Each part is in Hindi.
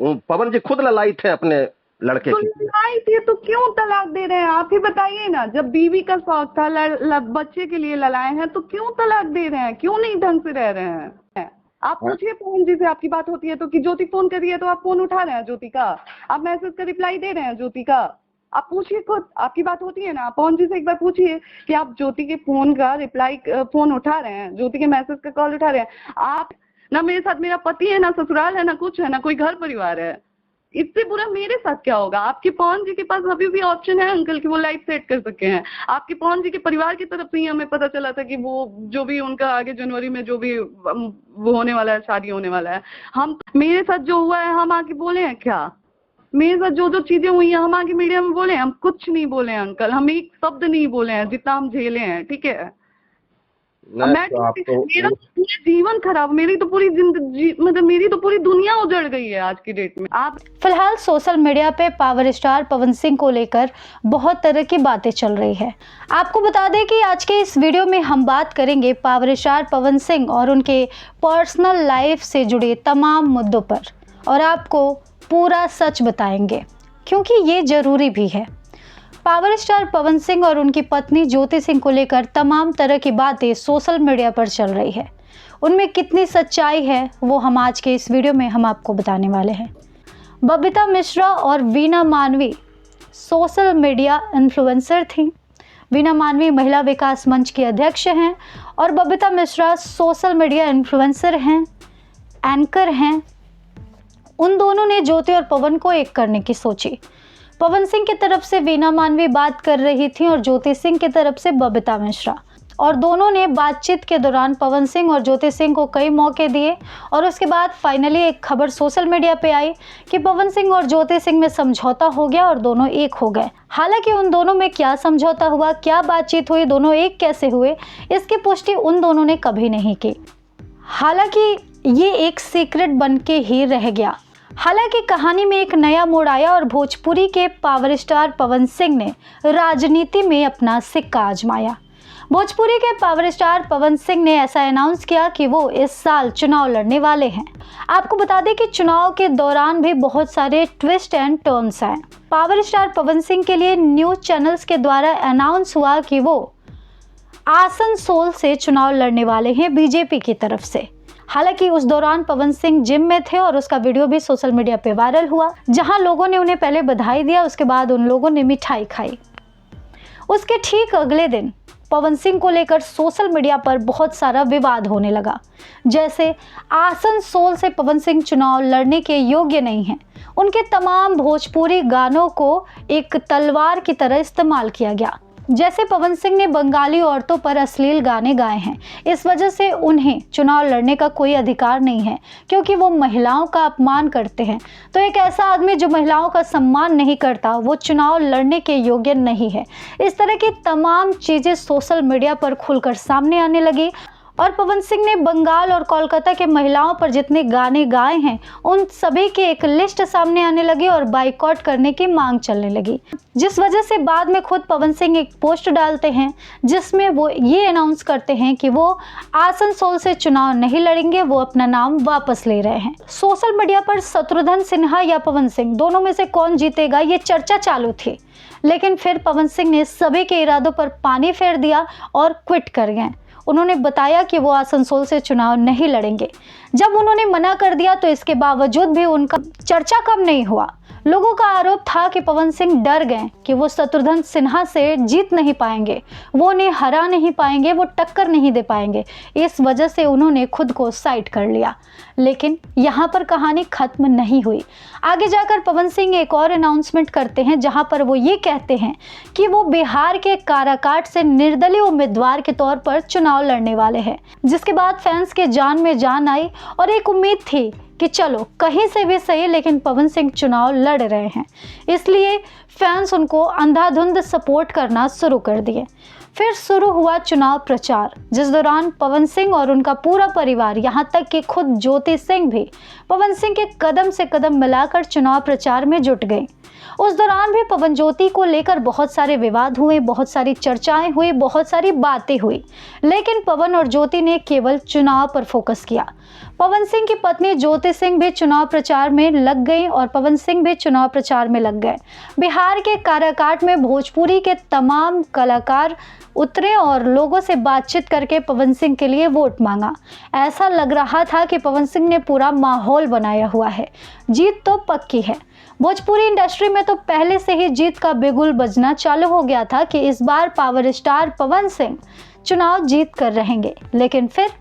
पवन जी खुद ललाई थे अपने लड़के तो की। लड़ाई थी तो क्यों तलाक दे रहे हैं? आप ही बताइए ना, जब बीवी का शौक था, बच्चे के लिए लड़ाए हैं, तो क्यों तलाक दे रहे हैं? क्यों नहीं ढंग से रह रहे हैं? आप हाँ, पूछिए पवन जी से, आपकी बात होती है तो, कि ज्योति फोन कर रही है तो आप फोन उठा रहे हैं ज्योति का, आप मैसेज का रिप्लाई दे रहे हैं ज्योति का। आप पूछिए खुद, आपकी बात होती है ना, आप पवन जी से एक बार पूछिए कि आप ज्योति के फोन का रिप्लाई, फोन उठा रहे हैं, ज्योति के मैसेज का कॉल उठा रहे हैं आप? ना मेरे साथ मेरा पति है, ना ससुराल है, ना कुछ है, ना कोई घर परिवार है। इससे बुरा मेरे साथ क्या होगा? आपके पवन जी के पास अभी भी ऑप्शन है अंकल कि वो लाइफ सेट कर सके हैं। आपके पवन जी के परिवार की तरफ से ही हमें पता चला था कि वो जो भी उनका आगे जनवरी में जो भी वो होने वाला है, शादी होने वाला है। हम, मेरे साथ जो हुआ है हम आके बोले हैं क्या? मेरे साथ जो जो चीजें हुई हैं हम आगे मीडिया में बोले? हम कुछ नहीं बोले हैं अंकल, हम एक शब्द नहीं बोले हैं जितना हम झेले हैं, ठीक है? नहीं मैं तो आप तो मेरा पूरा जीवन खराब, मेरी तो पूरी जिंदगी, मतलब मेरी तो पूरी दुनिया उजड़ गई है आज की डेट में। आप फिलहाल सोशल मीडिया पे पावर स्टार पवन सिंह को लेकर बहुत तरह की बातें चल रही है। आपको बता दें कि आज के इस वीडियो में हम बात करेंगे पावर स्टार पवन सिंह और उनके पर्सनल लाइफ से जुड़े तमाम मुद्दों पर, और आपको पूरा सच बताएंगे क्योंकि ये जरूरी भी है। पावर स्टार पवन सिंह और उनकी पत्नी ज्योति सिंह को लेकर तमाम तरह की बातें सोशल मीडिया पर चल रही है। उनमें कितनी सच्चाई है वो हम आज के इस वीडियो में हम आपको बताने वाले हैं। बबीता मिश्रा और वीना मानवी सोशल मीडिया इन्फ्लुएंसर थीं। वीना मानवी महिला विकास मंच की अध्यक्ष हैं और Babita Mishra social media influencer हैं, एंकर हैं। उन दोनों ने ज्योति और पवन को एक करने की सोची। पवन सिंह की तरफ से वीना मानवी बात कर रही थी और ज्योति सिंह की तरफ से बबीता मिश्रा, और दोनों ने बातचीत के दौरान पवन सिंह और ज्योति सिंह को कई मौके दिए और उसके बाद फाइनली एक खबर सोशल मीडिया पे आई कि पवन सिंह और ज्योति सिंह में समझौता हो गया और दोनों एक हो गए। हालांकि उन दोनों में क्या समझौता हुआ, क्या बातचीत हुई, दोनों एक कैसे हुए, इसकी पुष्टि उन दोनों ने कभी नहीं की। हालांकि ये एक सीक्रेट बन के ही रह गया। हालांकि कहानी में एक नया मोड़ आया और भोजपुरी के पावर स्टार पवन सिंह ने राजनीति में अपना सिक्का आजमाया। भोजपुरी के पावर स्टार पवन सिंह ने ऐसा अनाउंस किया कि वो इस साल चुनाव लड़ने वाले हैं। आपको बता दें कि चुनाव के दौरान भी बहुत सारे ट्विस्ट एंड टर्न्स आए। पावर स्टार पवन सिंह के लिए न्यूज चैनल्स के द्वारा अनाउंस हुआ कि वो आसनसोल से चुनाव लड़ने वाले हैं बीजेपी की तरफ से। हालांकि उस दौरान पवन सिंह जिम में थे और उसका वीडियो भी सोशल मीडिया पे वायरल हुआ, जहां लोगों ने उन्हें पहले बधाई दिया, उसके बाद उन लोगों ने मिठाई खाई। उसके ठीक अगले दिन पवन सिंह को लेकर सोशल मीडिया पर बहुत सारा विवाद होने लगा। जैसे आसनसोल से पवन सिंह चुनाव लड़ने के योग्य नहीं हैं, उनके तमाम भोजपुरी गानों को एक तलवार की तरह इस्तेमाल किया गया। जैसे पवन सिंह ने बंगाली औरतों पर अश्लील गाने गाए हैं, इस वजह से उन्हें चुनाव लड़ने का कोई अधिकार नहीं है क्योंकि वो महिलाओं का अपमान करते हैं। तो एक ऐसा आदमी जो महिलाओं का सम्मान नहीं करता वो चुनाव लड़ने के योग्य नहीं है। इस तरह की तमाम चीज़ें सोशल मीडिया पर खुलकर सामने आने लगी और पवन सिंह ने बंगाल और कोलकाता के महिलाओं पर जितने गाने गाए हैं उन सभी की एक लिस्ट सामने आने लगी और बाइकआउट करने की मांग चलने लगी, जिस वजह से बाद में खुद पवन सिंह एक पोस्ट डालते हैं जिसमें वो ये अनाउंस करते हैं कि वो आसनसोल से चुनाव नहीं लड़ेंगे, वो अपना नाम वापस ले रहे हैं। सोशल मीडिया पर शत्रुघ्न सिन्हा या पवन सिंह दोनों में से कौन जीतेगा ये चर्चा चालू थी, लेकिन फिर पवन सिंह ने सभी के इरादों पर पानी फेर दिया और क्विट कर गए। उन्होंने बताया कि वो आसनसोल से चुनाव नहीं लड़ेंगे। जब उन्होंने मना कर दिया तो इसके बावजूद भी उनका चर्चा कम नहीं हुआ। लोगों का आरोप था कि पवन सिंह डर गए कि वो शत्रुघ्न सिन्हा से जीत नहीं पाएंगे, वो उन्हें हरा नहीं पाएंगे, वो टक्कर नहीं दे पाएंगे। इस वजह से उन्होंने खुद को साइड कर लिया। लेकिन यहाँ पर कहानी खत्म नहीं हुई। आगे जाकर पवन सिंह एक और अनाउंसमेंट करते हैं जहाँ पर वो ये कहते हैं कि वो बिहार के काराकाट से निर्दलीय उम्मीदवार के तौर पर चुनाव लड़ने वाले हैं, जिसके बाद फैंस के जान में जान आई और एक उम्मीद थी कि चलो कहीं से भी सही लेकिन पवन सिंह चुनाव लड़ रहे हैं, इसलिए फैंस उनको अंधाधुंध सपोर्ट करना शुरू कर दिए। फिर शुरू हुआ चुनाव प्रचार, जिस दौरान पवन सिंह और उनका पूरा परिवार, यहाँ तक कि खुद ज्योति सिंह भी पवन सिंह के कदम से कदम मिलाकर चुनाव प्रचार में जुट गए। उस दौरान भी पवन ज्योति को लेकर बहुत सारे विवाद हुए, बहुत सारी चर्चाएं हुई, बहुत सारी बातें हुई, लेकिन पवन और ज्योति ने केवल चुनाव पर फोकस किया। पवन सिंह की पत्नी ज्योति सिंह भी चुनाव प्रचार में लग गई और पवन सिंह भी चुनाव प्रचार में लग गए। बिहार के काराकाट में भोजपुरी के तमाम कलाकार उतरे और लोगों से बातचीत करके पवन सिंह के लिए वोट मांगा। ऐसा लग रहा था कि पवन सिंह ने पूरा माहौल बनाया हुआ है, जीत तो पक्की है। भोजपुरी इंडस्ट्री में तो पहले से ही जीत का बिगुल बजना चालू हो गया था कि इस बार पावर स्टार पवन सिंह चुनाव जीत कर रहेंगे, लेकिन फिर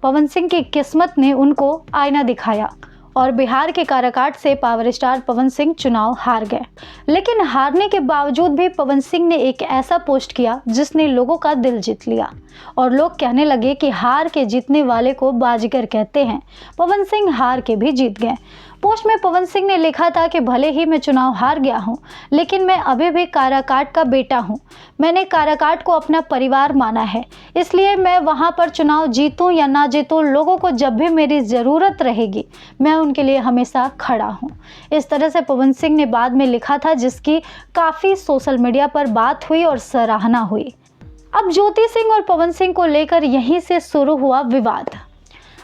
पवन सिंह की किस्मत ने उनको आईना दिखाया और बिहार के काराकाट से पावर स्टार पवन सिंह चुनाव हार गए। लेकिन हारने के बावजूद भी पवन सिंह ने एक ऐसा पोस्ट किया जिसने लोगों का दिल जीत लिया और लोग कहने लगे कि हार के जीतने वाले को बाजीगर कहते हैं। पवन सिंह हार के भी जीत गए। पोस्ट में पवन सिंह ने लिखा था कि भले ही मैं चुनाव हार गया हूं, लेकिन मैं अभी भी काराकाट का बेटा हूं। मैंने काराकाट को अपना परिवार माना है, इसलिए मैं वहां पर चुनाव जीतूं या ना जीतूं, लोगों को जब भी मेरी ज़रूरत रहेगी मैं उनके लिए हमेशा खड़ा हूं। इस तरह से पवन सिंह ने बाद में लिखा था, जिसकी काफ़ी सोशल मीडिया पर बात हुई और सराहना हुई। अब ज्योति सिंह और पवन सिंह को लेकर यहीं से शुरू हुआ विवाद।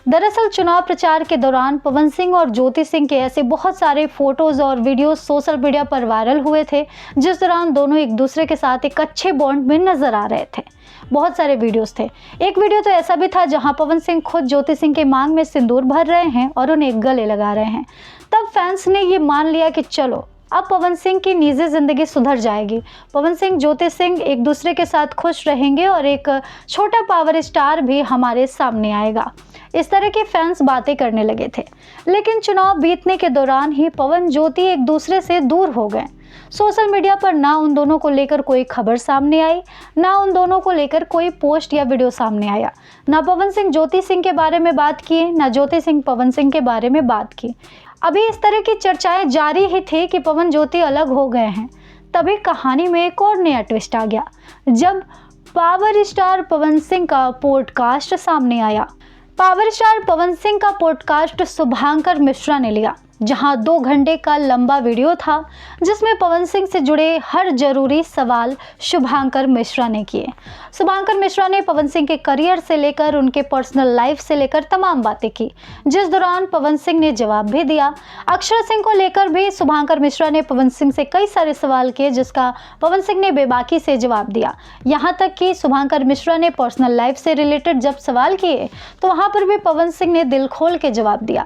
दरअसल चुनाव प्रचार के दौरान पवन सिंह और ज्योति सिंह के ऐसे बहुत सारे फोटोज और वीडियोस सोशल मीडिया पर वायरल हुए थे, जिस दौरान दोनों एक दूसरे के साथ एक अच्छे बॉन्ड में नजर आ रहे थे। बहुत सारे वीडियोस थे। एक वीडियो तो ऐसा भी था जहां पवन सिंह खुद ज्योति सिंह के मांग में सिंदूर भर रहे हैं और उन्हें गले लगा रहे हैं। तब फैंस ने ये मान लिया कि चलो अब पवन सिंह की निजी जिंदगी सुधर जाएगी, पवन सिंह ज्योति सिंह एक दूसरे के साथ खुश रहेंगे और एक छोटा पावर स्टार भी हमारे सामने आएगा। इस तरह के फैंस बातें करने लगे थे। लेकिन चुनाव बीतने के दौरान ही पवन ज्योति एक दूसरे से दूर हो गए। सोशल मीडिया पर ना उन दोनों को लेकर कोई खबर सामने आई, ना उन दोनों को लेकर कोई पोस्ट या वीडियो सामने आया। ना पवन सिंह ज्योति सिंह के बारे में बात किए, ना ज्योति सिंह पवन सिंह के बारे में बात की। अभी इस तरह की चर्चाएं जारी ही थी कि पवन ज्योति अलग हो गए हैं। तभी कहानी में एक और नया ट्विस्ट आ गया, जब पावर स्टार पवन सिंह का पॉडकास्ट सामने आया। पावर स्टार पवन सिंह का पॉडकास्ट शुभांकर मिश्रा ने लिया, जहां 2 घंटे का लंबा वीडियो था, जिसमें पवन सिंह से जुड़े हर जरूरी सवाल शुभांकर मिश्रा ने किए। शुभांकर मिश्रा ने पवन सिंह के करियर से लेकर उनके पर्सनल लाइफ से लेकर तमाम बातें की, जिस दौरान पवन सिंह ने जवाब भी दिया। अक्षरा सिंह को लेकर भी शुभांकर मिश्रा ने पवन सिंह से कई सारे सवाल किए, जिसका पवन सिंह ने बेबाकी से जवाब दिया। यहाँ तक कि शुभांकर मिश्रा ने पर्सनल लाइफ से रिलेटेड जब सवाल किए तो वहाँ पर भी पवन सिंह ने दिल खोल के जवाब दिया।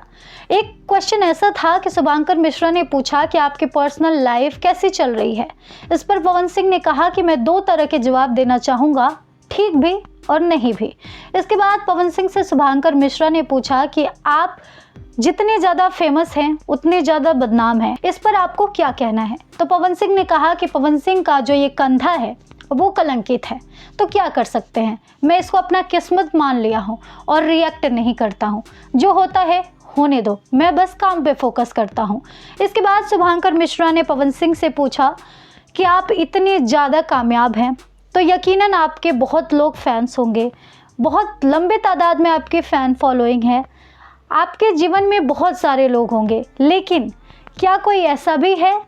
एक क्वेश्चन ऐसा था कि शुभांकर मिश्रा ने पूछा कि आपकी पर्सनल लाइफ कैसी चल रही है। इस पर पवन सिंह ने कहा कि मैं 2 तरह के जवाब देना चाहूँगा, ठीक भी और नहीं भी। इसके बाद पवन सिंह से शुभांकर मिश्रा ने पूछा कि आप जितने ज़्यादा फेमस हैं उतने ज़्यादा बदनाम हैं, इस पर आपको क्या कहना है। तो पवन सिंह ने कहा कि पवन सिंह का जो ये कंधा है वो कलंकित है, तो क्या कर सकते हैं, मैं इसको अपना किस्मत मान लिया हूँ और रिएक्ट नहीं करता हूँ। जो होता है होने दो, मैं बस काम पे फोकस करता हूँ। इसके बाद शुभांकर मिश्रा ने पवन सिंह से पूछा कि आप इतने ज़्यादा कामयाब हैं तो यकीनन आपके बहुत लोग फैंस होंगे, बहुत लंबे तादाद में आपके फ़ैन फॉलोइंग है, आपके जीवन में बहुत सारे लोग होंगे, लेकिन क्या कोई ऐसा भी है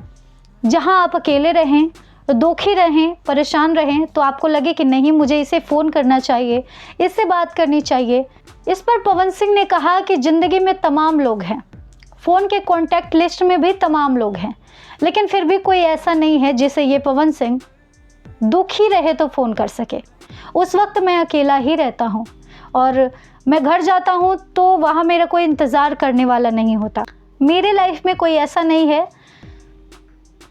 जहां आप अकेले रहें, दुखी रहें, परेशान रहें तो आपको लगे कि नहीं मुझे इसे फ़ोन करना चाहिए, इससे बात करनी चाहिए। इस पर पवन सिंह ने कहा कि ज़िंदगी में तमाम लोग हैं, फ़ोन के कॉन्टैक्ट लिस्ट में भी तमाम लोग हैं, लेकिन फिर भी कोई ऐसा नहीं है जिसे ये पवन सिंह दुखी रहे तो फ़ोन कर सके। उस वक्त मैं अकेला ही रहता हूँ और मैं घर जाता हूँ तो वहाँ मेरा कोई इंतज़ार करने वाला नहीं होता। मेरे लाइफ में कोई ऐसा नहीं है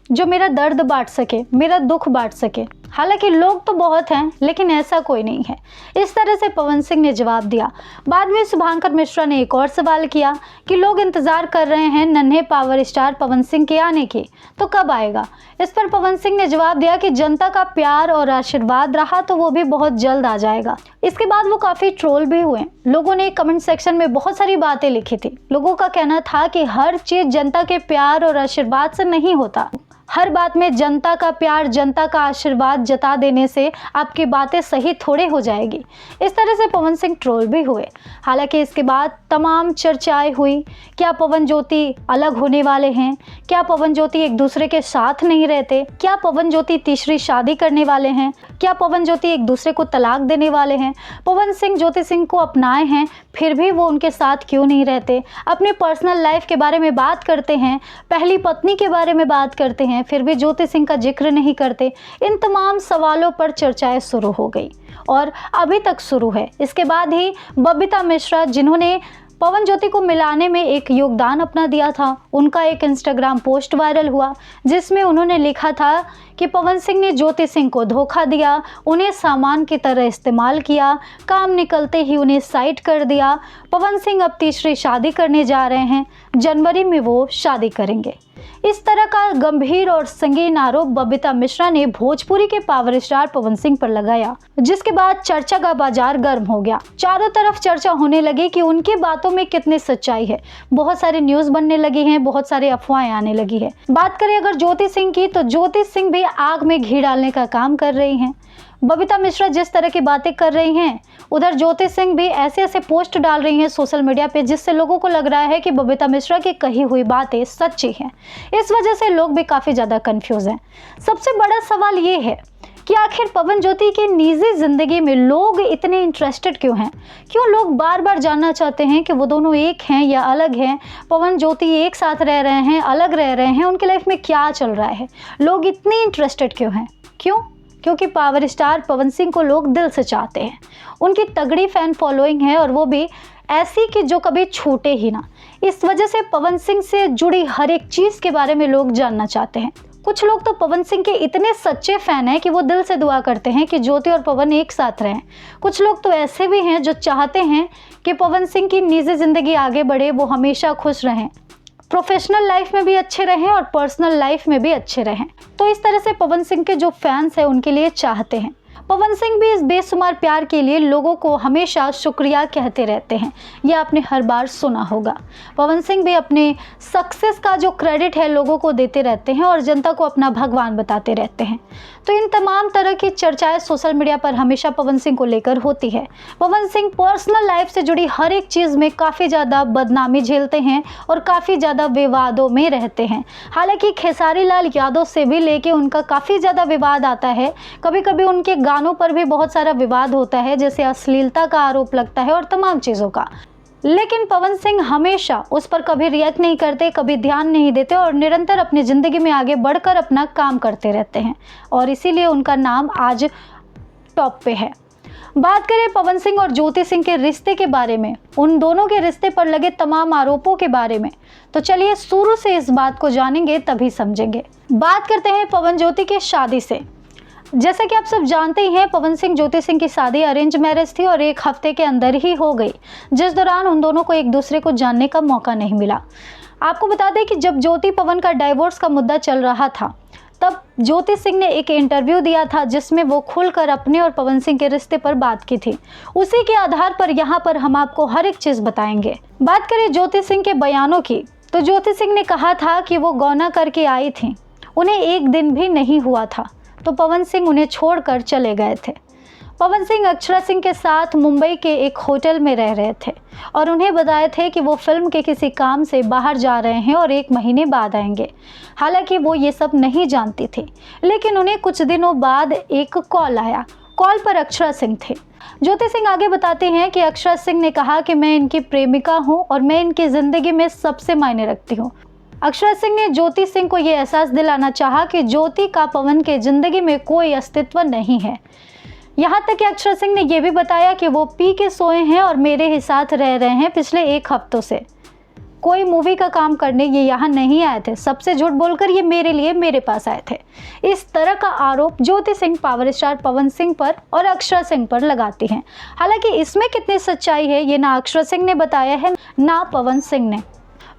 जो मेरा दर्द बांट सके, मेरा दुख बांट सके। हालांकि लोग तो बहुत हैं, लेकिन ऐसा कोई नहीं है। इस तरह से पवन सिंह ने जवाब दिया। बाद में शुभांकर मिश्रा ने एक और सवाल किया कि लोग इंतज़ार कर रहे हैं नन्हे पावर स्टार पवन सिंह के आने की, तो कब आएगा। इस पर पवन सिंह ने जवाब दिया कि जनता का प्यार और आशीर्वाद रहा तो वो भी बहुत जल्द आ जाएगा। इसके बाद वो काफ़ी ट्रोल भी हुए। लोगों ने कमेंट सेक्शन में बहुत सारी बातें लिखी थी। लोगों का कहना था कि हर चीज़ जनता के प्यार और आशीर्वाद से नहीं होता, हर बात में जनता का प्यार, जनता का आशीर्वाद जता देने से आपकी बातें सही थोड़े हो जाएगी। इस तरह से पवन सिंह ट्रोल भी हुए। हालांकि इसके बाद तमाम चर्चाएं हुई। क्या पवन ज्योति अलग होने वाले हैं? क्या पवन ज्योति एक दूसरे के साथ नहीं रहते? क्या पवन ज्योति तीसरी शादी करने वाले हैं? क्या पवन ज्योति एक दूसरे को तलाक देने वाले हैं? पवन सिंह ज्योति सिंह को अपनाए हैं, फिर भी वो उनके साथ क्यों नहीं रहते? अपने पर्सनल लाइफ के बारे में बात करते हैं, पहली पत्नी के बारे में बात करते हैं, फिर भी ज्योति सिंह का जिक्र नहीं करते। इन तमाम सवालों पर चर्चाएं शुरू हो गई और अभी तक शुरू है। इसके बाद ही बबीता मिश्रा, जिन्होंने पवन ज्योति को मिलाने में एक योगदान अपना दिया था, उनका एक इंस्टाग्राम पोस्ट वायरल हुआ जिसमें उन्होंने लिखा था कि पवन सिंह ने ज्योति सिंह को धोखा दिया, उन्हें सामान की तरह इस्तेमाल किया, काम निकलते ही उन्हें साइड कर दिया। पवन सिंह अब तीसरी शादी करने जा रहे हैं, जनवरी में वो शादी करेंगे। इस तरह का गंभीर और संगीन आरोप बबीता मिश्रा ने भोजपुरी के पावर स्टार पवन सिंह पर लगाया, जिसके बाद चर्चा का बाजार गर्म हो गया। चारों तरफ चर्चा होने लगी कि उनकी बातों में कितनी सच्चाई है। बहुत सारी न्यूज बनने लगी हैं, बहुत सारी अफवाहें आने लगी है। बात करें अगर ज्योति सिंह की, तो ज्योति सिंह भी आग में घी डालने का काम कर रही हैं। बबीता मिश्रा जिस तरह की बातें कर रही हैं, उधर ज्योति सिंह भी ऐसे ऐसे पोस्ट डाल रही हैं सोशल मीडिया पे, जिससे लोगों को लग रहा है कि बबीता मिश्रा की कही हुई बातें सच्ची हैं। इस वजह से लोग भी काफ़ी ज़्यादा कंफ्यूज हैं। सबसे बड़ा सवाल ये है कि आखिर पवन ज्योति की निजी ज़िंदगी में लोग इतने इंटरेस्टेड क्यों हैं? क्यों लोग बार बार जानना चाहते हैं कि वो दोनों एक हैं या अलग हैं? पवन ज्योति एक साथ रह रहे हैं, अलग रह रहे हैं, उनकी लाइफ में क्या चल रहा है? लोग इतने इंटरेस्टेड क्यों हैं? क्यों? क्योंकि पावर स्टार पवन सिंह को लोग दिल से चाहते हैं। उनकी तगड़ी फैन फॉलोइंग है और वो भी ऐसी कि जो कभी छूटे ही ना। इस वजह से पवन सिंह से जुड़ी हर एक चीज़ के बारे में लोग जानना चाहते हैं। कुछ लोग तो पवन सिंह के इतने सच्चे फैन हैं कि वो दिल से दुआ करते हैं कि ज्योति और पवन एक साथ रहें। कुछ लोग तो ऐसे भी हैं जो चाहते हैं कि पवन सिंह की निजी ज़िंदगी आगे बढ़े, वो हमेशा खुश रहें, प्रोफेशनल लाइफ में भी अच्छे रहें और पर्सनल लाइफ में भी अच्छे रहें। तो इस तरह से पवन सिंह के जो फैंस हैं उनके लिए चाहते हैं। पवन सिंह भी इस बेशुमार प्यार के लिए लोगों को हमेशा शुक्रिया कहते रहते हैं। यह आपने हर बार सुना होगा। पवन सिंह भी अपने सक्सेस का जो क्रेडिट है लोगों को देते रहते हैं और जनता को अपना भगवान बताते रहते हैं। तो इन तमाम तरह की चर्चाएं सोशल मीडिया पर हमेशा पवन सिंह को लेकर होती है। पवन सिंह पर्सनल लाइफ से जुड़ी हर एक चीज़ में काफ़ी ज़्यादा बदनामी झेलते हैं और काफ़ी ज़्यादा विवादों में रहते हैं। हालांकि खेसारी लाल यादव से भी लेके उनका काफ़ी ज़्यादा विवाद आता है। कभी कभी उनके गानों पर भी बहुत सारा विवाद होता है, जैसे अश्लीलता का आरोप लगता है और तमाम चीज़ों का। लेकिन पवन सिंह हमेशा उस पर कभी रिएक्ट नहीं करते, कभी ध्यान नहीं देते और निरंतर अपनी ज़िंदगी में आगे बढ़कर अपना काम करते रहते हैं और इसीलिए उनका नाम आज टॉप पे है। बात करें पवन सिंह और ज्योति सिंह के रिश्ते के बारे में, उन दोनों के रिश्ते पर लगे तमाम आरोपों के बारे में, तो चलिए शुरू से इस बात को जानेंगे तभी समझेंगे। बात करते हैं पवन ज्योति की शादी से। जैसा कि आप सब जानते ही हैं, पवन सिंह ज्योति सिंह की शादी अरेंज मैरिज थी और 1 हफ्ते के अंदर ही हो गई, जिस दौरान उन दोनों को एक दूसरे को जानने का मौका नहीं मिला। आपको बता दें कि जब ज्योति पवन का डाइवोर्स का मुद्दा चल रहा था, तब ज्योति सिंह ने एक इंटरव्यू दिया था जिसमें वो खुलकर अपने और पवन सिंह के रिश्ते पर बात की थी। उसी के आधार पर यहाँ पर हम आपको हर एक चीज़ बताएंगे। बात करें ज्योति सिंह के बयानों की, तो ज्योति सिंह ने कहा था कि वो गौना करके आई थी, उन्हें 1 दिन भी नहीं हुआ था, तो पवन सिंह उन्हें छोड़कर चले गए थे। पवन सिंह अक्षरा सिंह के साथ मुंबई के एक होटल में रह रहे थे और उन्हें बताए थे कि वो फिल्म के किसी काम से बाहर जा रहे हैं और 1 महीने बाद आएंगे। हालांकि वो ये सब नहीं जानती थी, लेकिन उन्हें कुछ दिनों बाद एक कॉल आया। कॉल पर अक्षरा सिंह थे। ज्योति सिंह आगे बताते हैं कि अक्षरा सिंह ने कहा कि मैं इनकी प्रेमिका हूँ और मैं इनकी ज़िंदगी में सबसे मायने रखती हूँ। अक्षरा सिंह ने ज्योति सिंह को ये एहसास दिलाना चाहा कि ज्योति का पवन के ज़िंदगी में कोई अस्तित्व नहीं है। यहाँ तक कि अक्षरा सिंह ने यह भी बताया कि वो पी के सोए हैं और मेरे ही साथ रह रहे हैं पिछले 1 हफ्तों से। कोई मूवी का काम करने ये यहाँ नहीं आए थे, सबसे झूठ बोलकर ये मेरे लिए मेरे पास आए थे। इस तरह का आरोप ज्योति सिंह पावर स्टार पवन सिंह पर और अक्षरा सिंह पर लगाती हैं। हालांकि इसमें कितनी सच्चाई है ये ना अक्षरा सिंह ने बताया है ना पवन सिंह ने।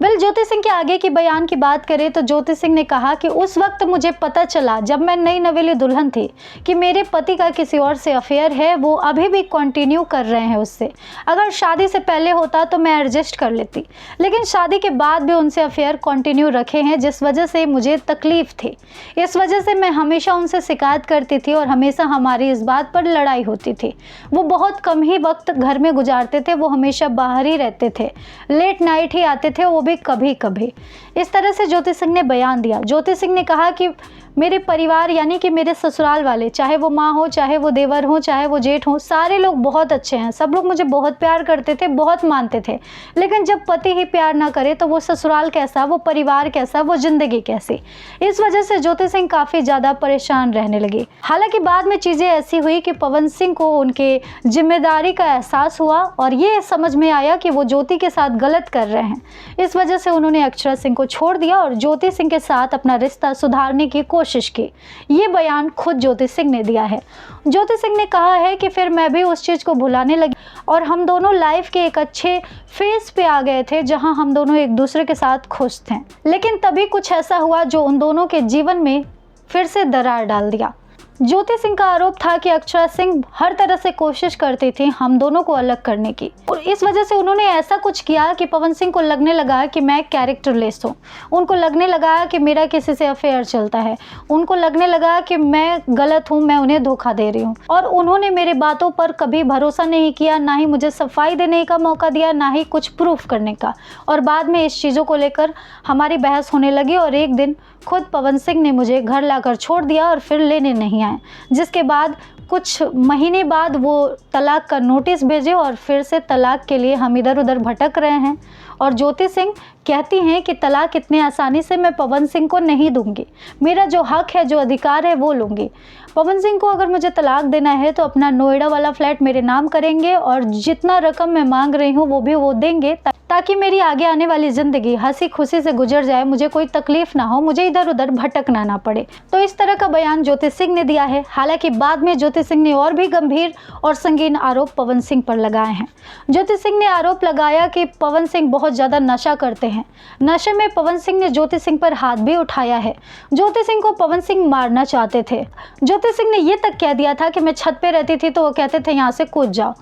ज्योति सिंह के आगे की बयान की बात करें तो ज्योति सिंह ने कहा कि उस वक्त मुझे पता चला जब मैं नई नवेली दुल्हन थी कि मेरे पति का किसी और से अफेयर है, वो अभी भी कंटिन्यू कर रहे हैं उससे। अगर शादी से पहले होता तो मैं एडजस्ट कर लेती, लेकिन शादी के बाद भी उनसे अफेयर कंटिन्यू रखे हैं, जिस वजह से मुझे तकलीफ थी। इस वजह से मैं हमेशा उनसे शिकायत करती थी और हमेशा हमारी इस बात पर लड़ाई होती थी। वो बहुत कम ही वक्त घर में गुजारते थे, वो हमेशा बाहर ही रहते थे, लेट नाइट ही आते थे, वो भी कभी कभी। इस तरह से ज्योति सिंह ने बयान दिया। ज्योति सिंह ने कहा कि मेरे परिवार यानी कि मेरे ससुराल वाले, चाहे वो माँ हो, चाहे वो देवर हो, चाहे वो जेठ हो, सारे लोग बहुत अच्छे हैं। सब लोग मुझे बहुत प्यार करते थे, बहुत मानते थे, लेकिन जब पति ही प्यार ना करे तो वो ससुराल कैसा, वो परिवार कैसा, वो जिंदगी कैसी। इस वजह से ज्योति सिंह काफ़ी ज़्यादा परेशान रहने लगी। हालांकि बाद में चीज़ें ऐसी हुई कि पवन सिंह को उनके जिम्मेदारी का एहसास हुआ और ये समझ में आया कि वो ज्योति के साथ गलत कर रहे हैं। इस वजह से उन्होंने अक्षरा सिंह को छोड़ दिया और ज्योति सिंह के साथ अपना रिश्ता सुधारने की कोशिश की। ये बयान खुद ज्योति सिंह ने दिया है। ज्योति सिंह ने कहा है कि फिर मैं भी उस चीज़ को भुलाने लगी और हम दोनों लाइफ के एक अच्छे फेज पे आ गए थे जहां हम दोनों एक दूसरे के साथ खुश थे। लेकिन तभी कुछ ऐसा हुआ जो उन दोनों के जीवन में फिर से दरार डाल दिया। ज्योति सिंह का आरोप था कि अक्षरा सिंह हर तरह से कोशिश करती थी हम दोनों को अलग करने की, और इस वजह से उन्होंने ऐसा कुछ किया कि पवन सिंह को लगने लगा कि मैं कैरेक्टरलेस हूँ। उनको लगने लगा कि मेरा किसी से अफेयर चलता है, उनको लगने लगा कि मैं गलत हूँ, मैं उन्हें धोखा दे रही हूँ, और उन्होंने मेरे बातों पर कभी भरोसा नहीं किया, ना ही मुझे सफाई देने का मौका दिया, ना ही कुछ प्रूफ करने का। और बाद में इस चीज़ों को लेकर हमारी बहस होने लगी और एक दिन खुद पवन सिंह ने मुझे घर लाकर छोड़ दिया और फिर लेने नहीं आए, जिसके बाद कुछ महीने बाद वो तलाक का नोटिस भेजे और फिर से तलाक के लिए हम इधर उधर भटक रहे हैं। और ज्योति सिंह कहती हैं कि तलाक इतने आसानी से मैं पवन सिंह को नहीं दूंगी, मेरा जो हक है, जो अधिकार है वो लूँगी। पवन सिंह को अगर मुझे तलाक देना है तो अपना नोएडा वाला फ्लैट मेरे नाम करेंगे और जितना रकम मैं मांग रही हूँ वो भी वो देंगे, ताकि मेरी आगे आने वाली ज़िंदगी हंसी खुशी से गुजर जाए, मुझे कोई तकलीफ ना हो, मुझे इधर उधर भटकना ना पड़े। तो इस तरह का बयान ज्योति सिंह ने दिया है। हालांकि बाद में ज्योति सिंह ने और भी गंभीर और संगीन आरोप पवन सिंह पर लगाए हैं। ज्योति सिंह ने आरोप लगाया कि पवन सिंह बहुत ज़्यादा नशा करते हैं। नशे में पवन सिंह ने ज्योति सिंह पर हाथ भी उठाया है। ज्योति सिंह को पवन सिंह मारना चाहते थे। ज्योति सिंह ने ये तक कह दिया था कि मैं छत पे रहती थी तो वो कहते थे यहाँ से कूद जाओ।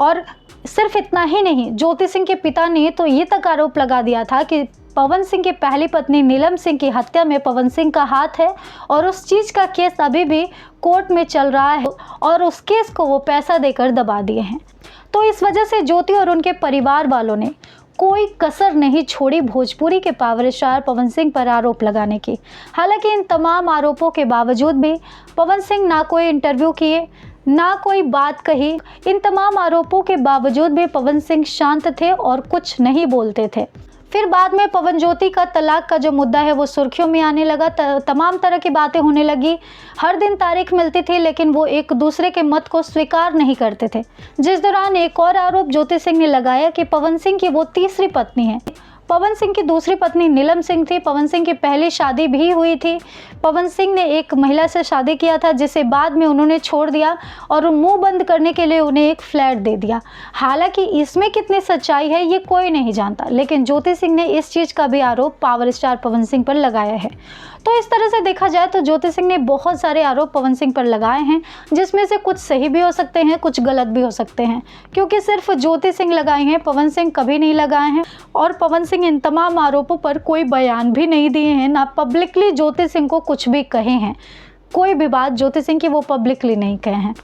और सिर्फ इतना ही नहीं, ज्योति सिंह के पिता ने तो ये तक आरोप लगा दिया था कि पवन सिंह की पहली पत्नी नीलम सिंह की हत्या में पवन सिंह का हाथ है और उस चीज़ का केस अभी भी कोर्ट में चल रहा है और उस केस को वो पैसा देकर दबा दिए हैं। तो इस वजह से ज्योति और उनके परिवार वालों ने कोई कसर नहीं छोड़ी भोजपुरी के पावर स्टार पवन सिंह पर आरोप लगाने की। हालांकि इन तमाम आरोपों के बावजूद भी पवन सिंह ना कोई इंटरव्यू किए, ना कोई बात कही। इन तमाम आरोपों के बावजूद भी पवन सिंह शांत थे और कुछ नहीं बोलते थे। फिर बाद में पवन ज्योति का तलाक का जो मुद्दा है वो सुर्खियों में आने लगा। तमाम तरह की बातें होने लगी। हर दिन तारीख मिलती थी, लेकिन वो एक दूसरे के मत को स्वीकार नहीं करते थे। जिस दौरान एक और आरोप ज्योति सिंह ने लगाया कि पवन सिंह की वो तीसरी पत्नी है। पवन सिंह की दूसरी पत्नी नीलम सिंह थी। पवन सिंह की पहली शादी भी हुई थी। पवन सिंह ने एक महिला से शादी किया था जिसे बाद में उन्होंने छोड़ दिया और मुंह बंद करने के लिए उन्हें एक फ्लैट दे दिया। हालांकि इसमें कितनी सच्चाई है ये कोई नहीं जानता, लेकिन ज्योति सिंह ने इस चीज़ का भी आरोप पावर स्टार पवन सिंह पर लगाया है। तो इस तरह से देखा जाए तो ज्योति सिंह ने बहुत सारे आरोप पवन सिंह पर लगाए हैं, जिसमें से कुछ सही भी हो सकते हैं, कुछ गलत भी हो सकते हैं, क्योंकि सिर्फ ज्योति सिंह लगाए हैं, पवन सिंह कभी नहीं लगाए हैं। और पवन सिंह इन तमाम आरोपों पर कोई बयान भी नहीं दिए हैं, ना पब्लिकली ज्योति सिंह को कुछ भी कहे हैं। कोई भी बात ज्योति सिंह की वो पब्लिकली नहीं कहे हैं।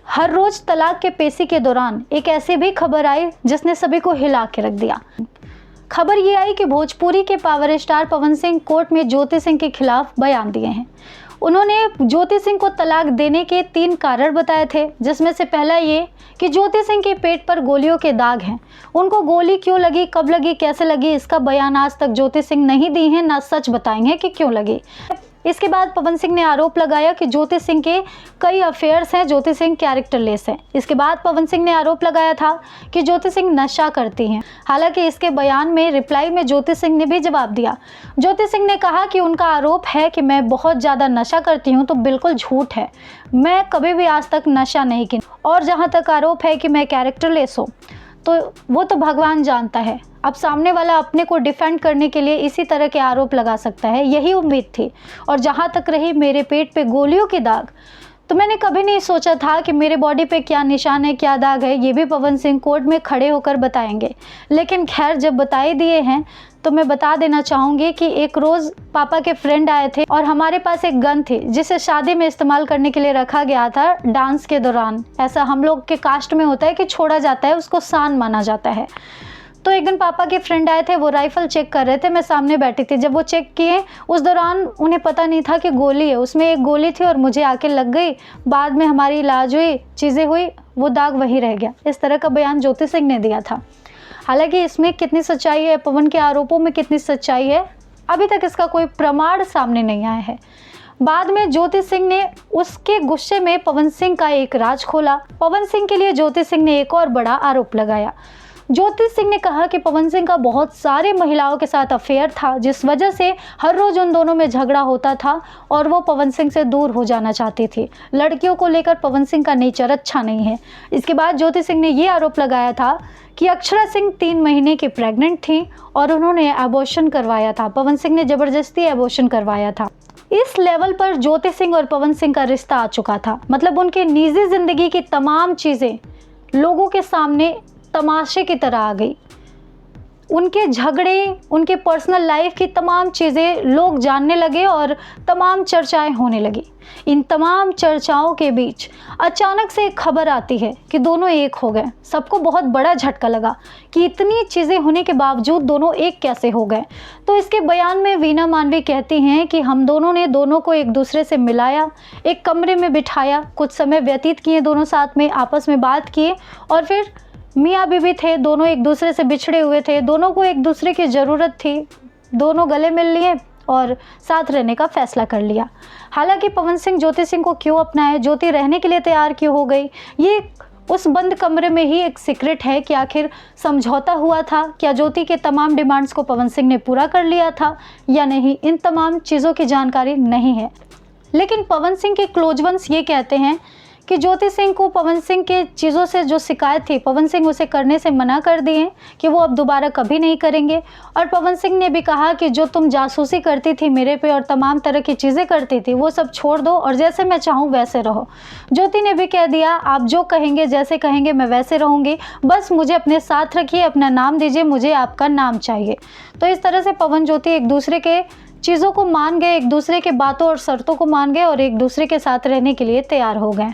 हर रोज़ तलाक के पेशी के दौरान एक ऐसी भी खबर आई जिसने सभी को हिला के रख दिया। खबर ये आई कि भोजपुरी के power star Pawan Singh court में ज्योति सिंह के खिलाफ बयान दिए हैं। उन्होंने ज्योति सिंह को तलाक देने के 3 कारण बताए थे, जिसमें से पहला ये कि ज्योति सिंह के पेट पर गोलियों के दाग हैं। उनको गोली क्यों लगी, कब लगी, कैसे लगी, इसका बयान आज तक ज्योति सिंह नहीं दी है, ना सच बताएंगे कि क्यों लगी। इसके बाद पवन सिंह ने आरोप लगाया कि ज्योति सिंह के कई अफेयर्स हैं, ज्योति सिंह कैरेक्टरलेस हैं। इसके बाद पवन सिंह ने आरोप लगाया था कि ज्योति सिंह नशा करती हैं। हालांकि इसके बयान में रिप्लाई में ज्योति सिंह ने भी जवाब दिया। ज्योति सिंह ने कहा कि उनका आरोप है कि मैं बहुत ज़्यादा नशा करती हूं, तो बिल्कुल झूठ है, मैं कभी भी आज तक नशा नहीं की। और जहां तक आरोप है कि मैं कैरेक्टरलेस हूँ, तो वो तो भगवान जानता है। अब सामने वाला अपने को डिफेंड करने के लिए इसी तरह के आरोप लगा सकता है, यही उम्मीद थी। और जहाँ तक रही मेरे पेट पे गोलियों की दाग, तो मैंने कभी नहीं सोचा था कि मेरे बॉडी पे क्या निशान है, क्या दाग है, ये भी पवन सिंह कोर्ट में खड़े होकर बताएंगे। लेकिन खैर, जब बता ही दिए हैं तो मैं बता देना चाहूँगी कि एक रोज़ पापा के फ्रेंड आए थे और हमारे पास एक गन थी जिसे शादी में इस्तेमाल करने के लिए रखा गया था डांस के दौरान। ऐसा हम लोग के कास्ट में होता है कि छोड़ा जाता है, उसको सान माना जाता है। तो एक दिन पापा के फ्रेंड आए थे, वो राइफ़ल चेक कर रहे थे, मैं सामने बैठी थी। जब वो चेक किए उस दौरान उन्हें पता नहीं था कि गोली है, उसमें एक गोली थी और मुझे आके लग गई। बाद में हमारी इलाज हुई, चीज़ें हुई, वो दाग वहीं रह गया। इस तरह का बयान ज्योति सिंह ने दिया था। हालांकि इसमें कितनी सच्चाई है, पवन के आरोपों में कितनी सच्चाई है, अभी तक इसका कोई प्रमाण सामने नहीं आया है। बाद में ज्योति सिंह ने उसके गुस्से में पवन सिंह का एक राज खोला। पवन सिंह के लिए ज्योति सिंह ने एक और बड़ा आरोप लगाया। ज्योति सिंह ने कहा कि पवन सिंह का बहुत सारे महिलाओं के साथ अफेयर था, जिस वजह से हर रोज उन दोनों में झगड़ा होता था और वो पवन सिंह से दूर हो जाना चाहती थी। लड़कियों को लेकर पवन सिंह का नेचर अच्छा नहीं है। इसके बाद ज्योति सिंह ने ये आरोप लगाया था कि अक्षरा सिंह 3 महीने की प्रेग्नेंट थी और उन्होंने एबॉर्शन करवाया था। पवन सिंह ने ज़बरदस्ती एबॉर्शन करवाया था। इस लेवल पर ज्योति सिंह और पवन सिंह का रिश्ता आ चुका था। मतलब उनकी निजी ज़िंदगी की तमाम चीज़ें लोगों के सामने तमाशे की तरह आ गई। उनके झगड़े, उनके पर्सनल लाइफ की तमाम चीज़ें लोग जानने लगे और तमाम चर्चाएं होने लगी। इन तमाम चर्चाओं के बीच अचानक से एक खबर आती है कि दोनों एक हो गए। सबको बहुत बड़ा झटका लगा कि इतनी चीज़ें होने के बावजूद दोनों एक कैसे हो गए। तो इसके बयान में वीना मानवी कहती हैं कि हम दोनों ने दोनों को एक दूसरे से मिलाया, एक कमरे में बिठाया, कुछ समय व्यतीत किए दोनों साथ में, आपस में बात किए और फिर मियाँ बीवी थे, दोनों एक दूसरे से बिछड़े हुए थे, दोनों को एक दूसरे की ज़रूरत थी, दोनों गले मिल लिए और साथ रहने का फैसला कर लिया। हालांकि पवन सिंह ज्योति सिंह को क्यों अपनाए, ज्योति रहने के लिए तैयार क्यों हो गई, ये उस बंद कमरे में ही एक सीक्रेट है कि आखिर समझौता हुआ था, क्या ज्योति के तमाम डिमांड्स को पवन सिंह ने पूरा कर लिया था या नहीं, इन तमाम चीज़ों की जानकारी नहीं है। लेकिन पवन सिंह के क्लोज वंस ये कहते हैं कि ज्योति सिंह को पवन सिंह के चीज़ों से जो शिकायत थी, पवन सिंह उसे करने से मना कर दिए कि वो अब दोबारा कभी नहीं करेंगे। और पवन सिंह ने भी कहा कि जो तुम जासूसी करती थी मेरे पे और तमाम तरह की चीज़ें करती थी वो सब छोड़ दो और जैसे मैं चाहूँ वैसे रहो। ज्योति ने भी कह दिया, आप जो कहेंगे, जैसे कहेंगे मैं वैसे रहूँगी, बस मुझे अपने साथ रखिए, अपना नाम दीजिए, मुझे आपका नाम चाहिए। तो इस तरह से पवन ज्योति एक दूसरे के चीज़ों को मान गए, एक दूसरे के बातों और शर्तों को मान गए और एक दूसरे के साथ रहने के लिए तैयार हो गए।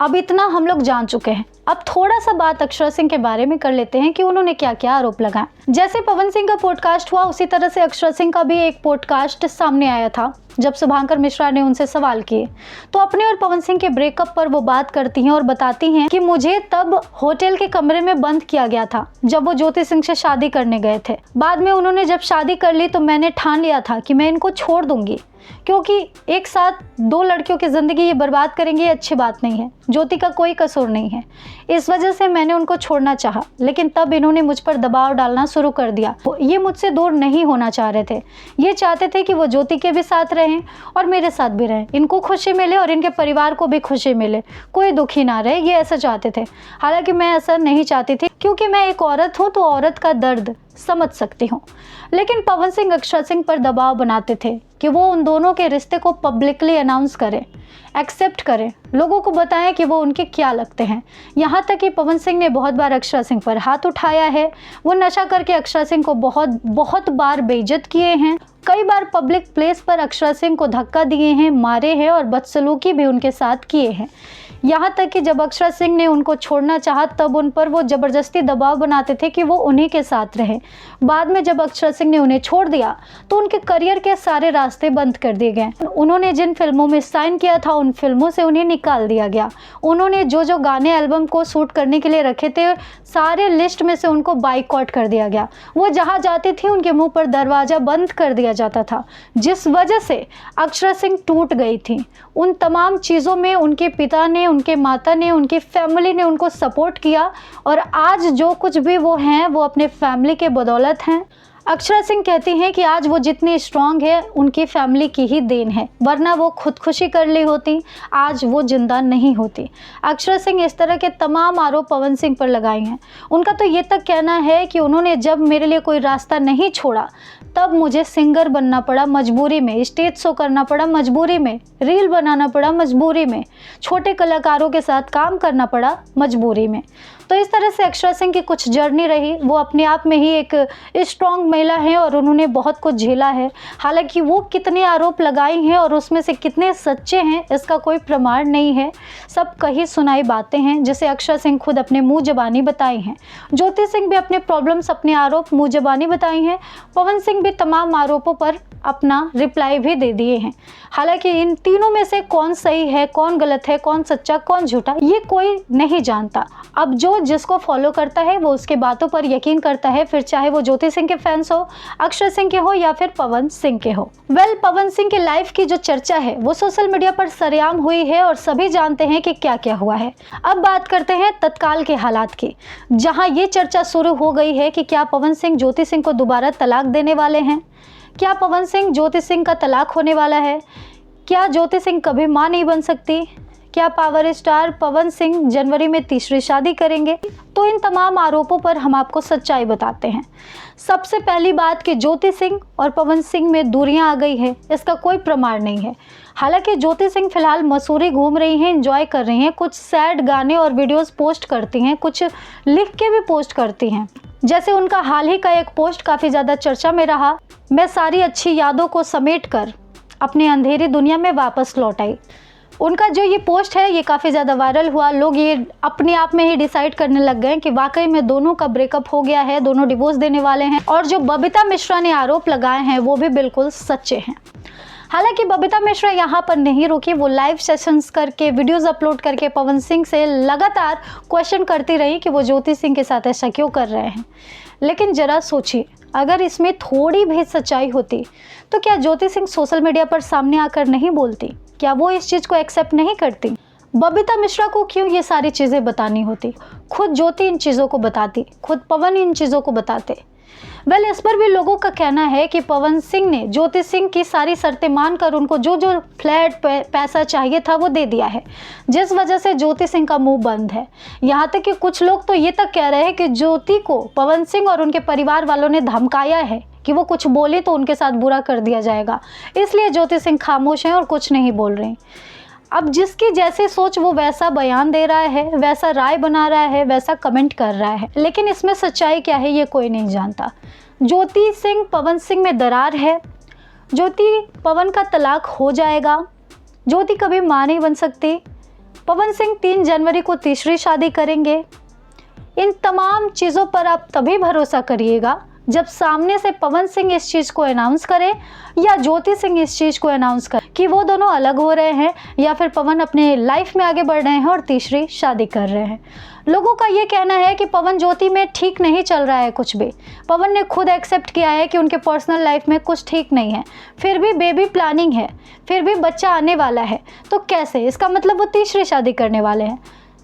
अब इतना हम लोग जान चुके हैं। अब थोड़ा सा बात अक्षरा सिंह के बारे में कर लेते हैं कि उन्होंने क्या क्या आरोप लगाए। जैसे पवन सिंह का पॉडकास्ट हुआ उसी तरह से अक्षरा सिंह का भी एक पॉडकास्ट सामने आया था। जब शुभांकर मिश्रा ने उनसे सवाल किए तो अपने और पवन सिंह के ब्रेकअप पर वो बात करती हैं और बताती हैं कि मुझे तब होटल के कमरे में बंद किया गया था जब वो ज्योति सिंह से शादी करने गए थे। बाद में उन्होंने जब शादी कर ली तो मैंने ठान लिया था कि मैं इनको छोड़ दूंगी, क्योंकि एक साथ 2 लड़कियों की ज़िंदगी ये बर्बाद करेंगे, ये अच्छी बात नहीं है। ज्योति का कोई कसूर नहीं है, इस वजह से मैंने उनको छोड़ना चाहा। लेकिन तब इन्होंने मुझ पर दबाव डालना शुरू कर दिया। ये मुझसे दूर नहीं होना चाह रहे थे, ये चाहते थे कि वो ज्योति के भी साथ रहें और मेरे साथ भी रहें, इनको खुशी मिले और इनके परिवार को भी खुशी मिले, कोई दुखी ना रहे, ये ऐसा चाहते थे। हालांकि मैं ऐसा नहीं चाहती थी, क्योंकि मैं एक औरत हूँ तो औरत का दर्द समझ सकती हूँ। लेकिन पवन सिंह अक्षरा सिंह पर दबाव बनाते थे कि वो उन दोनों के रिश्ते को पब्लिकली अनाउंस करें, एक्सेप्ट करें, लोगों को बताएं कि वो उनके क्या लगते हैं। यहाँ तक कि पवन सिंह ने बहुत बार अक्षरा सिंह पर हाथ उठाया है। वो नशा करके अक्षरा सिंह को बहुत बार बेइज्जत किए हैं। कई बार पब्लिक प्लेस पर अक्षरा सिंह को धक्का दिए हैं, मारे हैं और बदसलूकी भी उनके साथ किए हैं। यहाँ तक कि जब अक्षरा सिंह ने उनको छोड़ना चाहा तब उन पर वो ज़बरदस्ती दबाव बनाते थे कि वो उन्हीं के साथ रहे। बाद में जब अक्षरा सिंह ने उन्हें छोड़ दिया तो उनके करियर के सारे रास्ते बंद कर दिए गए। उन्होंने जिन फिल्मों में साइन किया था उन फिल्मों से उन्हें निकाल दिया गया। उन्होंने जो गाने एल्बम को शूट करने के लिए रखे थे सारे लिस्ट में से उनको बाइकआउट कर दिया गया। वो जहाँ जाती थी उनके मुँह पर दरवाज़ा बंद कर दिया जाता था, जिस वजह से अक्षरा सिंह टूट गई थी। उन तमाम चीज़ों में उनके पिता ने, उनके माता ने, उनकी फैमिली ने उनको सपोर्ट किया और आज जो कुछ भी वो हैं वो अपने फैमिली के बदौलत हैं। अक्षरा सिंह कहती हैं कि आज वो जितनी स्ट्रांग है उनकी फैमिली की ही देन है, वरना वो खुदकुशी कर ली होती, आज वो जिंदा नहीं होती। अक्षरा सिंह इस तरह के तमाम आरोप पवन सिंह पर लगाए हैं। उनका तो ये तक कहना है कि उन्होंने जब मेरे लिए कोई रास्ता नहीं छोड़ा तब मुझे सिंगर बनना पड़ा मजबूरी में, स्टेज शो करना पड़ा मजबूरी में, रील बनाना पड़ा मजबूरी में, छोटे कलाकारों के साथ काम करना पड़ा मजबूरी में। तो इस तरह से अक्षरा सिंह की कुछ जर्नी रही। वो अपने आप में ही एक स्ट्रॉन्ग महिला है और उन्होंने बहुत कुछ झेला है। हालांकि वो कितने आरोप लगाई हैं और उसमें से कितने सच्चे हैं इसका कोई प्रमाण नहीं है, सब कही सुनाई बातें हैं जिसे अक्षरा सिंह खुद अपने मुँह ज़बानी बताई हैं। ज्योति सिंह भी अपने प्रॉब्लम्स, अपने आरोप मुँह ज़बानी बताई हैं। पवन सिंह भी तमाम आरोपों पर अपना रिप्लाई भी दे दिए हैं। हालांकि इन तीनों में से कौन सही है, कौन गलत है, कौन सच्चा, कौन झूठा, ये कोई नहीं जानता। अब जो जिसको फॉलो करता है वो उसके बातों पर यकीन करता है, फिर चाहे वो ज्योति सिंह के फैंस हो, अक्षरा सिंह के हो या फिर पवन सिंह के हो। पवन सिंह के लाइफ की जो चर्चा है वो सोशल मीडिया पर सरेआम हुई है और सभी जानते हैं कि क्या क्या हुआ है। अब बात करते हैं तत्काल के हालात की, जहाँ ये चर्चा शुरू हो गई है कि क्या पवन सिंह ज्योति सिंह को दोबारा तलाक देने वाले हैं, क्या पवन सिंह ज्योति सिंह का तलाक होने वाला है, क्या ज्योति सिंह कभी मां नहीं बन सकती, क्या पावर स्टार पवन सिंह जनवरी में तीसरी शादी करेंगे। तो इन तमाम आरोपों पर हम आपको सच्चाई बताते हैं। सबसे पहली बात कि ज्योति सिंह और पवन सिंह में दूरियां आ गई है, इसका कोई प्रमाण नहीं है। हालांकि ज्योति सिंह फिलहाल मसूरी घूम रही हैं, एंजॉय कर रही हैं, कुछ सैड गाने और वीडियोस पोस्ट करती हैं, कुछ लिख के भी पोस्ट करती हैं। जैसे उनका हाल ही का एक पोस्ट काफ़ी ज़्यादा चर्चा में रहा, मैं सारी अच्छी यादों को समेट कर अपनी अंधेरी दुनिया में वापस लौट आई। उनका जो ये पोस्ट है ये काफ़ी ज़्यादा वायरल हुआ। लोग ये अपने आप में ही डिसाइड करने लग गए कि वाकई में दोनों का ब्रेकअप हो गया है, दोनों डिवोर्स देने वाले हैं। और जो बबीता मिश्रा ने आरोप लगाए हैं वो भी बिल्कुल सच्चे हैं। हालांकि बबीता मिश्रा यहाँ पर नहीं रुकी, वो लाइव सेशंस करके, वीडियोस अपलोड करके पवन सिंह से लगातार क्वेश्चन करती रही कि वो ज्योति सिंह के साथ ऐसा क्यों कर रहे हैं। लेकिन जरा सोचिए, अगर इसमें थोड़ी भी सच्चाई होती तो क्या ज्योति सिंह सोशल मीडिया पर सामने आकर नहीं बोलती? क्या वो इस चीज़ को एक्सेप्ट नहीं करती? बबीता मिश्रा को क्यों ये सारी चीज़ें बतानी होती? खुद ज्योति इन चीज़ों को बताती, खुद पवन इन चीज़ों को बताते। इस पर भी लोगों का कहना है कि पवन सिंह ने ज्योति सिंह की सारी शर्तें मानकर उनको जो जो फ्लैट पैसा चाहिए था वो दे दिया है, जिस वजह से ज्योति सिंह का मुंह बंद है। यहाँ तक कि कुछ लोग तो ये तक कह रहे हैं कि ज्योति को पवन सिंह और उनके परिवार वालों ने धमकाया है कि वो कुछ बोले तो उनके साथ बुरा कर दिया जाएगा, इसलिए ज्योति सिंह खामोश हैं और कुछ नहीं बोल रही। अब जिसकी जैसी सोच वो वैसा बयान दे रहा है, वैसा राय बना रहा है, वैसा कमेंट कर रहा है, लेकिन इसमें सच्चाई क्या है ये कोई नहीं जानता। ज्योति सिंह पवन सिंह में दरार है, ज्योति पवन का तलाक हो जाएगा, ज्योति कभी मां नहीं बन सकती, पवन सिंह 3 जनवरी को तीसरी शादी करेंगे। इन तमाम चीज़ों पर आप तभी भरोसा करिएगा जब सामने से पवन सिंह इस चीज़ को अनाउंस करे या ज्योति सिंह इस चीज़ को अनाउंस करे कि वो दोनों अलग हो रहे हैं या फिर पवन अपने लाइफ में आगे बढ़ रहे हैं और तीसरी शादी कर रहे हैं। लोगों का ये कहना है कि पवन ज्योति में ठीक नहीं चल रहा है कुछ भी। पवन ने खुद एक्सेप्ट किया है कि उनके पर्सनल लाइफ में कुछ ठीक नहीं है, फिर भी बेबी प्लानिंग है, फिर भी बच्चा आने वाला है। तो कैसे? इसका मतलब वो तीसरी शादी करने वाले हैं।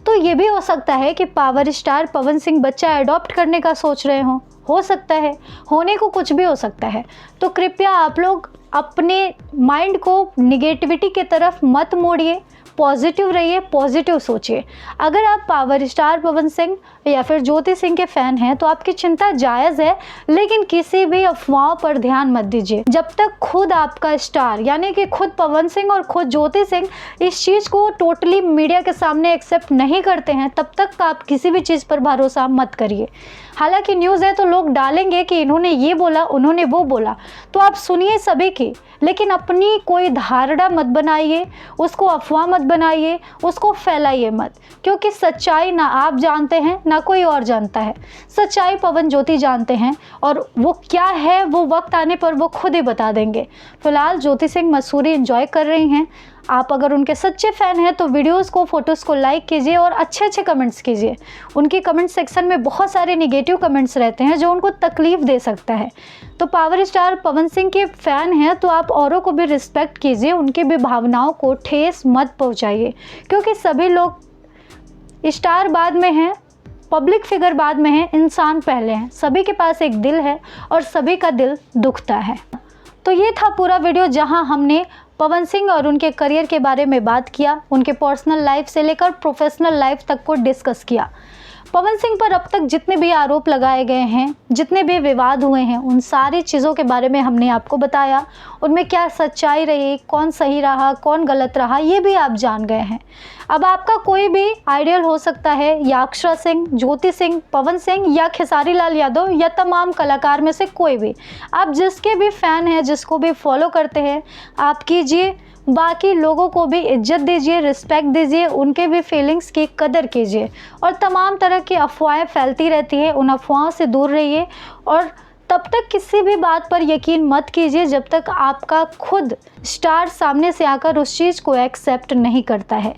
तो ये भी हो सकता है कि पावर स्टार पवन सिंह बच्चा अडॉप्ट करने का सोच रहे हों, हो सकता है, होने को कुछ भी हो सकता है। तो कृपया आप लोग अपने माइंड को निगेटिविटी की तरफ मत मोड़िए, पॉजिटिव रहिए, पॉजिटिव सोचिए। अगर आप पावर स्टार पवन सिंह या फिर ज्योति सिंह के फ़ैन हैं तो आपकी चिंता जायज़ है, लेकिन किसी भी अफवाहों पर ध्यान मत दीजिए। जब तक खुद आपका स्टार यानी कि खुद पवन सिंह और खुद ज्योति सिंह इस चीज़ को टोटली मीडिया के सामने एक्सेप्ट नहीं करते हैं, तब तक आप किसी भी चीज़ पर भरोसा मत करिए। हालांकि न्यूज़ है तो लोग डालेंगे कि इन्होंने ये बोला, उन्होंने वो बोला, तो आप सुनिए सभी की, लेकिन अपनी कोई धारणा मत बनाइए, उसको अफवाह मत बनाइए, उसको फैलाइए मत, क्योंकि सच्चाई ना आप जानते हैं ना कोई और जानता है। सच्चाई पवन ज्योति जानते हैं और वो क्या है वो वक्त आने पर वो खुद ही बता देंगे। फिलहाल ज्योति सिंह मसूरी एंजॉय कर रही हैं। आप अगर उनके सच्चे फ़ैन हैं तो वीडियोस को, फोटोज़ को लाइक कीजिए और अच्छे अच्छे कमेंट्स कीजिए। उनके कमेंट सेक्शन में बहुत सारे नेगेटिव कमेंट्स रहते हैं जो उनको तकलीफ़ दे सकता है। तो पावर स्टार पवन सिंह के फ़ैन हैं तो आप औरों को भी रिस्पेक्ट कीजिए, उनकी भी भावनाओं को ठेस मत पहुंचाइए, क्योंकि सभी लोग स्टार बाद में हैं, पब्लिक फिगर बाद में है, इंसान पहले हैं। सभी के पास एक दिल है और सभी का दिल दुखता है। तो ये था पूरा वीडियो जहां हमने पवन सिंह और उनके करियर के बारे में बात किया, उनके पर्सनल लाइफ से लेकर प्रोफेशनल लाइफ तक को डिस्कस किया। पवन सिंह पर अब तक जितने भी आरोप लगाए गए हैं, जितने भी विवाद हुए हैं, उन सारी चीज़ों के बारे में हमने आपको बताया। उनमें क्या सच्चाई रही, कौन सही रहा, कौन गलत रहा, ये भी आप जान गए हैं। अब आपका कोई भी आइडियल हो सकता है, या अक्षरा सिंह, ज्योति सिंह, पवन सिंह या खेसारी लाल यादव या तमाम कलाकार में से कोई भी। आप जिसके भी फ़ैन हैं, जिसको भी फॉलो करते हैं, आप कीजिए। बाकी लोगों को भी इज्जत दीजिए, रिस्पेक्ट दीजिए, उनके भी फीलिंग्स की कदर कीजिए। और तमाम तरह की अफवाहें फैलती रहती है, उन अफवाहों से दूर रहिए। और तब तक किसी भी बात पर यकीन मत कीजिए जब तक आपका खुद स्टार सामने से आकर उस चीज़ को एक्सेप्ट नहीं करता है।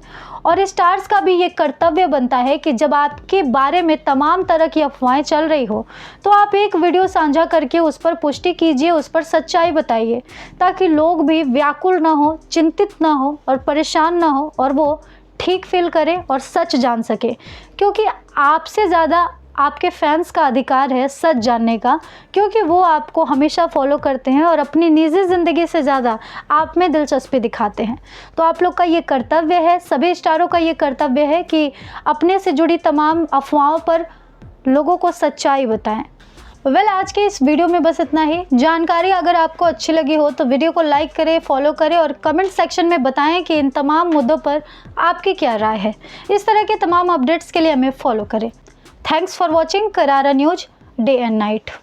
और स्टार्स का भी ये कर्तव्य बनता है कि जब आपके बारे में तमाम तरह की अफवाहें चल रही हो तो आप एक वीडियो साझा करके उस पर पुष्टि कीजिए, उस पर सच्चाई बताइए, ताकि लोग भी व्याकुल ना हो, चिंतित ना हो और परेशान ना हो, और वो ठीक फील करें और सच जान सके। क्योंकि आपसे ज़्यादा आपके फैंस का अधिकार है सच जानने का, क्योंकि वो आपको हमेशा फॉलो करते हैं और अपनी निजी ज़िंदगी से ज़्यादा आप में दिलचस्पी दिखाते हैं। तो आप लोग का ये कर्तव्य है, सभी स्टारों का ये कर्तव्य है कि अपने से जुड़ी तमाम अफवाहों पर लोगों को सच्चाई बताएं। आज के इस वीडियो में बस इतना ही। जानकारी अगर आपको अच्छी लगी हो तो वीडियो को लाइक करें, फॉलो करें और कमेंट सेक्शन में बताएं कि इन तमाम मुद्दों पर आपकी क्या राय है। इस तरह के तमाम अपडेट्स के लिए हमें फॉलो करें। Thanks for watching Karara News Day and Night.